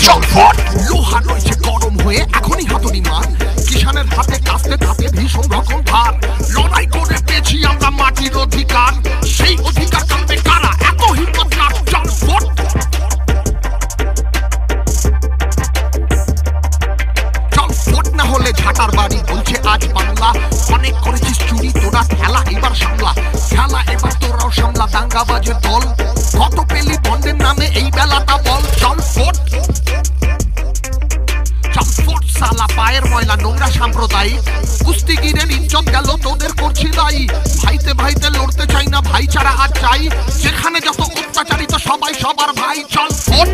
চম্পট লোহা রয়েছে গরম হয়ে এখনই হাতুড়ি মার কিষানের হাতে কাঁপতে থাকে ভীষণ রকম ভার লড়াই করে পেয়েছি আমরা মাটির অধিকার সেই অধিকার কাঁপবে কারা এত হিম্মত কার চম্পট চম্পট না হলে ঝাঁটার বাড়ি বলছে আজ বাংলা অনেক করেছিস চুরি তোরা খেলা এবার সামলা খেলা এবার তোরাও সামলা দাঙ্গাবাজের দল কত পেলি বন্ডের নামে এই বেলাটা বল চম্পট চম্পট সালা পায়ের ময়লা নোংরা সাম্প্রদায়িক কুস্তিগিরের ইজ্জত গেল তোদের করছি দায়ী ভাইতে ভাইতে লড়তে চাই না ভাইচারা আজ চাই যেখানে যত অত্যাচারিত সবাই সবার ভাই চম্পট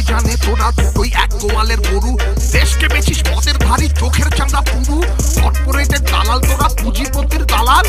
জানে তোরা দুটোই এক গোয়ালের গরু দেশকে বেচিস মদের ভারী চোখের চাঁদা পুরু কর্পোরেটের দালাল তোরা পুঁজিপতির দালাল